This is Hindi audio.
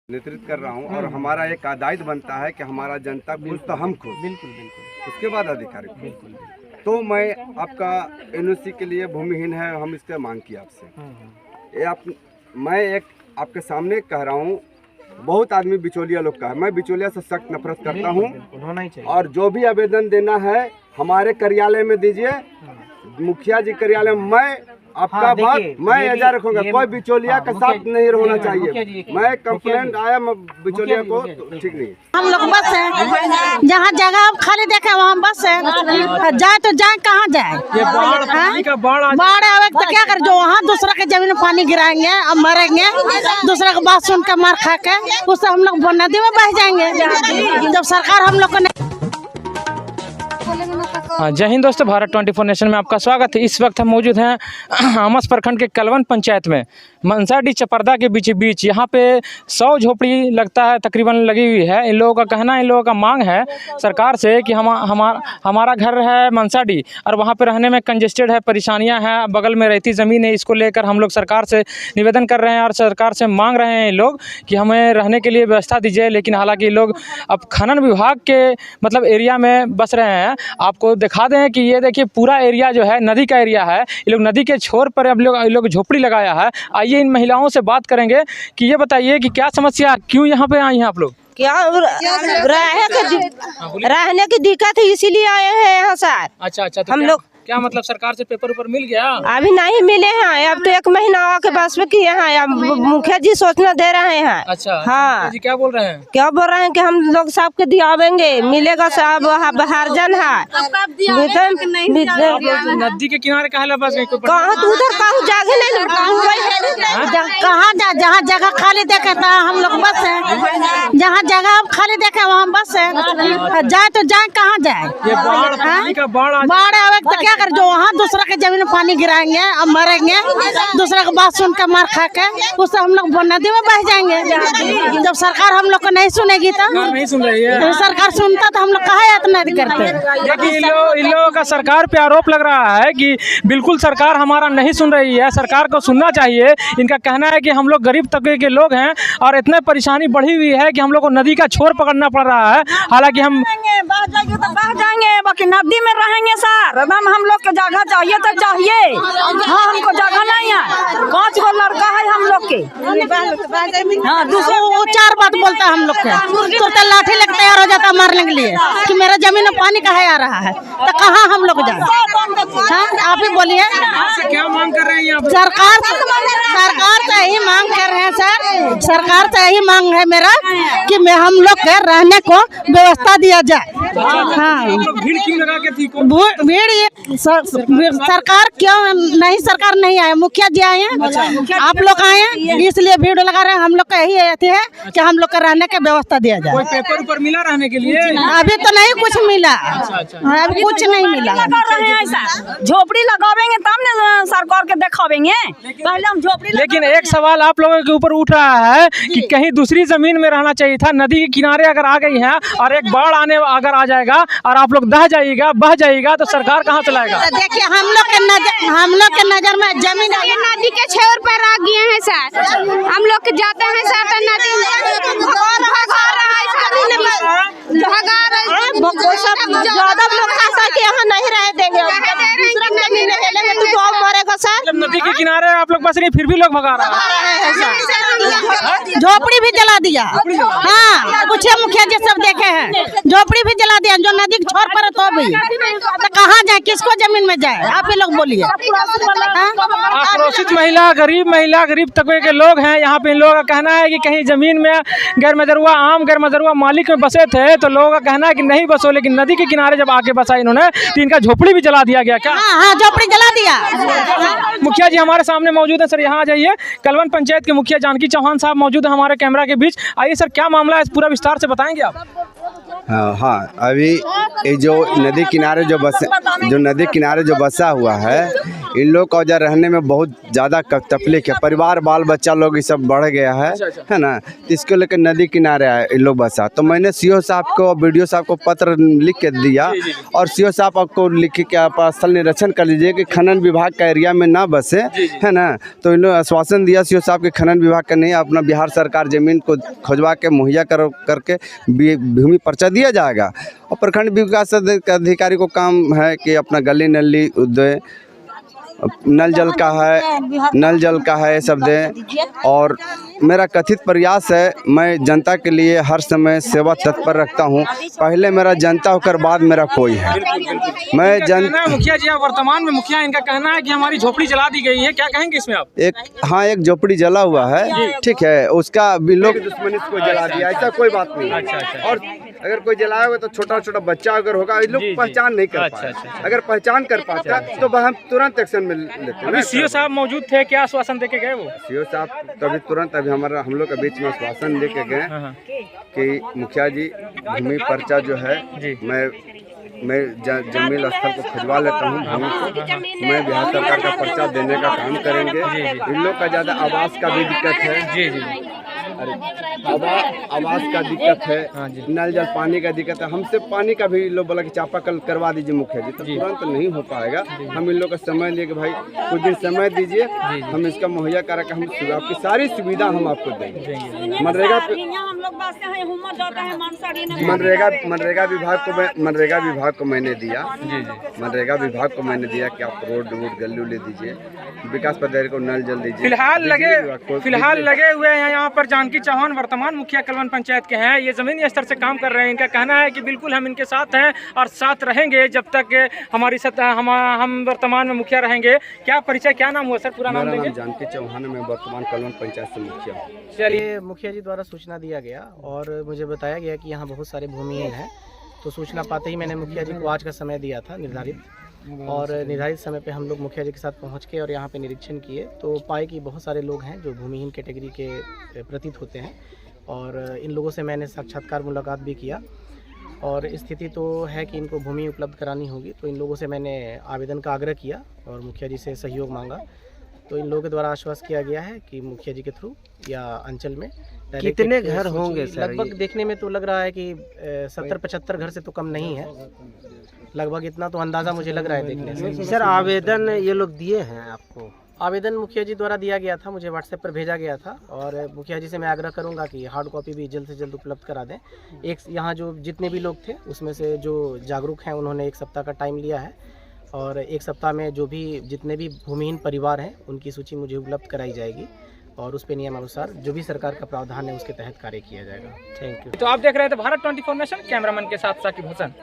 नेतृत्व कर रहा हूँ और हमारा एक दायित्व बनता है कि हमारा जनता खुश तो हम खुश, बिल्कुल बिल्कुल, उसके बाद अधिकारी खुश। बिल्कुल। तो मैं आपका एनओसी के लिए भूमिहीन है, हम इसका मांग किया आपसे। मैं एक आपके सामने कह रहा हूँ, बहुत आदमी बिचौलिया लोग का है, मैं बिचौलिया से सख्त नफरत करता हूँ। होना ही चाहिए। और जो भी आवेदन देना है हमारे कार्यालय में दीजिए, मुखिया जी कार्यालय में। मैं आपका बात मैं एजा रखूंगा, कोई बिचौलिया के साथ नहीं होना चाहिए। मैं कंप्लेंट आया मैं बिचौलिया को ठीक नहीं। हम लोग बस है, जहाँ जगह खाली देखे वहाँ बस है, जाए तो जाए कहाँ जाए। बाढ़ आवे तो क्या कर, जो वहाँ दूसरा के जमीन में पानी गिराएंगे अब मरेंगे, दूसरा का बात सुन के मार खा के उससे हम लोग नदी में बह जाएंगे जब सरकार हम लोग को। जय हिंद दोस्तों, भारत 24 नेशन में आपका स्वागत है। इस वक्त हम मौजूद हैं आमस प्रखंड के कलवन पंचायत में, मनसाडी चपरदा के बीच यहाँ पे 100 झोपड़ी लगता है तकरीबन लगी हुई है। इन लोगों का कहना है, इन लोगों का मांग है सरकार से कि हमारा घर है मनसाडी और वहाँ पे रहने में कंजेस्टेड है, परेशानियाँ हैं, बगल में रहती ज़मीन है। इसको लेकर हम लोग सरकार से निवेदन कर रहे हैं और सरकार से मांग रहे हैं लोग कि हमें रहने के लिए व्यवस्था दीजिए। लेकिन हालाँकि लोग अब खनन विभाग के मतलब एरिया में बस रहे हैं। आपको दिखा दें कि ये देखिए पूरा एरिया जो है नदी का एरिया है। ये लोग नदी के छोर पर अब लोग झोपड़ी लगाया है। आइए इन महिलाओं से बात करेंगे कि ये बताइए कि क्या समस्या, क्यों यहाँ पे आई हैं आप लोग? क्या रहने की दिक्कत है, इसीलिए आए हैं यहाँ सर। अच्छा, तो हम लोग क्या मतलब सरकार से पेपर ऊपर मिल गया? अभी नहीं मिले हैं, अब तो 1 महीना के बस में किए हैं। अब मुखिया जी सूचना दे रहे हैं। अच्छा, हाँ जी क्या बोल रहे हैं? क्या बोल रहे हैं कि हम लोग सबके दियावेंगे, मिलेगा सब हरजन है। नदी के किनारे कहाँ बस कहाँ तो उधर कहाँ जागे नहीं, कहाँ जहाँ जगह खाली देखे हम लोग बस है, जहाँ जगह खाली देखे वहाँ बस है, जाए तो जाए कहाँ जाए। बाढ़ आवे तो क्या कर, जो वहाँ दूसरा के जमीन में पानी गिराएंगे अब मरेंगे, दूसरा का बात सुन के मार खा के उससे हम लोग नदी में बह जाएंगे जब सरकार हम लोग को नहीं सुनेगी। तो नहीं सुन रही है सरकार सुनता तो हम लोग कहाँ इतना करते। इन लोगों का सरकार पे आरोप लग रहा है कि बिल्कुल सरकार हमारा नहीं सुन रही है, सरकार को सुनना चाहिए। इनका कहना है कि हम लोग गरीब तबके के लोग हैं और इतने परेशानी बढ़ी हुई है कि हम लोग को नदी का छोर पकड़ना पड़ रहा है। हालांकि हम बह जाएंगे तो बह जाएंगे, बाकी नदी में रहेंगे सर। एकदम हम लोग को जगह चाहिए तो चाहिए। हाँ, हमको जगह नहीं है, 5 गो लड़का है हम लोग के। हाँ, दूसरा वो 4 बात बोलता है हम लोग के, तो लाठी लेके तैयार हो जाता मारने के लिए कि मेरा जमीन में पानी कहाँ आ रहा है, तो कहाँ हम लोग जाए। हाँ, आप ही बोलिए क्या मांग कर रहे हैं? सरकार से यही मांग कर रहे हैं सर, सरकार से यही मांग है मेरा कि मैं हम लोग के रहने को व्यवस्था दिया जाए। हाँ, भीड़ क्यों लगा के थी? भीड़ सरकार क्यों नहीं, सरकार नहीं आए, मुखिया जी आए हैं, आप लोग आए हैं, इसलिए भीड़ लगा रहे हैं। हम लोग का यही है कि हम लोग का रहने की व्यवस्था दिया जाए। कोई पेपर ऊपर मिला रहने के लिए? अभी तो नहीं कुछ मिला, अभी कुछ नहीं मिला। झोपड़ी लगावेंगे तब ना सरकार के दिखावेंगे, पहले हम झोपड़ी। लेकिन एक सवाल आप लोगों के ऊपर उठ रहा है कि कहीं दूसरी जमीन में रहना चाहिए था। नदी के किनारे अगर आ गई है और एक बाढ़ अगर आ जाएगा और आप लोग बह जाइएगा तो सरकार कहाँ चलाएगा? देखिए हम लोग के नजर में जमीन नदी के छोर पर आ गए हैं सर। हम लोग जाते हैं सर तो नदी यहाँ नहीं रह देंगे, मरेगा सर। नदी के किनारे आप लोग बस गए, फिर भी लोग भगा रहे हैं। झोपड़ी भी जला दिया। हाँ, कुछ मुखिया जी सब देखे हैं, झोपड़ी भी जला दिया जो नदी के छोर पर। तो भी तो कहाँ जाए, किसको जमीन में जाए, आप ही लोग बोलिए। आक्रोशित महिला, गरीब तबके के लोग हैं यहाँ पे। इन लोगों का कहना है कि कहीं जमीन में गैर मजरूआ मालिक में बसे थे तो लोगों का कहना है कि नहीं बसो, लेकिन नदी के किनारे जब आके बसा इन्होंने तो इनका झोपड़ी भी जला दिया गया। क्या? हाँ, झोपड़ी जला दिया। मुखिया जी हमारे सामने मौजूद है सर, यहाँ आ जाइए। कलवन पंचायत के मुखिया जानकी चौहान साहब मौजूद है हमारे कैमरा के बीच। आइए सर, क्या मामला है, पूरा विस्तार से बताएंगे आप? हाँ, अभी ये जो नदी किनारे जो बसा हुआ है, इन लोग का जो रहने में बहुत ज़्यादा तकलीफ है, परिवार बाल बच्चा लोग ये सब बढ़ गया है ना, तो इसको लेकर नदी किनारे आए इन लोग बसा। तो मैंने सीओ साहब को BDO साहब को पत्र लिख के दिया और सीओ साहब आपको लिख के आप स्थल निरीक्षण कर लीजिए कि खनन विभाग का एरिया में ना बसे, है ना। तो इन लोग आश्वासन दिया सीओ साहब के खनन विभाग का नहीं, अपना बिहार सरकार ज़मीन को खुजवा के मुहैया करके भूमि पर्चा दिया जाएगा। और प्रखंड विकास अधिकारी को काम है कि अपना गली नली उद्योग नल जल का है सब दें। और मेरा कथित प्रयास है, मैं जनता के लिए हर समय सेवा तत्पर रखता हूं। पहले मेरा जनता होकर बाद मेरा कोई है। मैं मुखिया जी वर्तमान में मुखिया, इनका कहना है कि हमारी झोपड़ी जला दी गई है, क्या कहेंगे इसमें आप? एक झोपड़ी जला हुआ है, ठीक है, उसका भी लोग दुश्मनी को जला दिया, ऐसा कोई बात नहीं। अच्छा। और अगर कोई जलाया होगा तो छोटा छोटा बच्चा अगर होगा, ये लोग पहचान नहीं कर पाए। अगर पहचान कर पाता तो हम तुरंत एक्शन में लेते। अभी सीओ साहब मौजूद थे, क्या आश्वासन देके गए वो? सीओ साहब तभी तुरंत अभी हम लोग के बीच में आश्वासन लेके गए कि मुखिया जी भूमि पर्चा जो है मैं जमीन स्थल को खुजवा लेता हूँ, भूमि को मैं बिहार सरकार का पर्चा देने का काम करेंगे। इन लोग का ज़्यादा आवास का भी दिक्कत है, आवास का दिक्कत है, नल जल पानी का दिक्कत है। हमसे पानी का भी लोग बोला कि चापाकल करवा दीजिए मुखिया जी, तो तुरंत नहीं हो पाएगा। हम इन लोग का समय लिए कि भाई कुछ दिन समय दीजिए, हम इसका मुहैया करा के हम आपकी सारी सुविधा हम आपको देंगे। मनरेगा विभाग को मैंने दिया, मनरेगा विभाग को मैंने दिया कि आप रोड गली उली दीजिए, विकास पदाधिकारी को नल जल दीजिए। फिलहाल लगे हुए हैं यहाँ पर जानकी चौहान वर्तमान मुखिया कलवन पंचायत के हैं। ये ज़मीनी स्तर से काम कर रहे हैं। इनका कहना है कि बिल्कुल हम इनके साथ हैं और साथ रहेंगे जब तक हमारी सत्ता हम वर्तमान में मुखिया रहेंगे। क्या परिचय, क्या नाम हुआ सर, पूरा नाम देंगे? जानकी चौहान, मैं वर्तमान कलवन पंचायत से मुखिया हूँ। चलिए, मुखिया जी द्वारा सूचना दिया गया और मुझे बताया गया कि यहाँ बहुत सारे भूमिहीन हैं। तो सूचना पाते ही मैंने मुखिया जी को आज का समय दिया था निर्धारित, और निर्धारित समय पे हम लोग मुखिया जी के साथ पहुंच के और यहाँ पे निरीक्षण किए तो पाए कि बहुत सारे लोग हैं जो भूमिहीन कैटेगरी के प्रतीत होते हैं। और इन लोगों से मैंने साक्षात्कार मुलाकात भी किया और स्थिति तो है कि इनको भूमि उपलब्ध करानी होगी। तो इन लोगों से मैंने आवेदन का आग्रह किया और मुखिया जी से सहयोग मांगा। तो इन लोगों के द्वारा आश्वस्त किया गया है कि मुखिया जी के थ्रू या अंचल में कितने घर होंगे सर? लगभग देखने में तो लग रहा है कि 70-75 घर से तो कम नहीं है, लगभग इतना तो अंदाज़ा मुझे लग रहा है देखने से। सर, आवेदन ये लोग दिए हैं आपको? आवेदन मुखिया जी द्वारा दिया गया था, मुझे व्हाट्सएप पर भेजा गया था और मुखिया जी से मैं आग्रह करूंगा कि हार्ड कॉपी भी जल्द से जल्द उपलब्ध करा दें। यहाँ जो जितने भी लोग थे उसमें से जो जागरूक हैं उन्होंने 1 सप्ताह का टाइम लिया है और 1 सप्ताह में जो भी जितने भी भूमिहीन परिवार हैं उनकी सूची मुझे उपलब्ध कराई जाएगी और उस पे नियमानुसार जो भी सरकार का प्रावधान है उसके तहत कार्य किया जाएगा। Thank you. तो आप देख रहे थे भारत 24 नेशन, कैमरामैन के साथ साकिब हुसैन।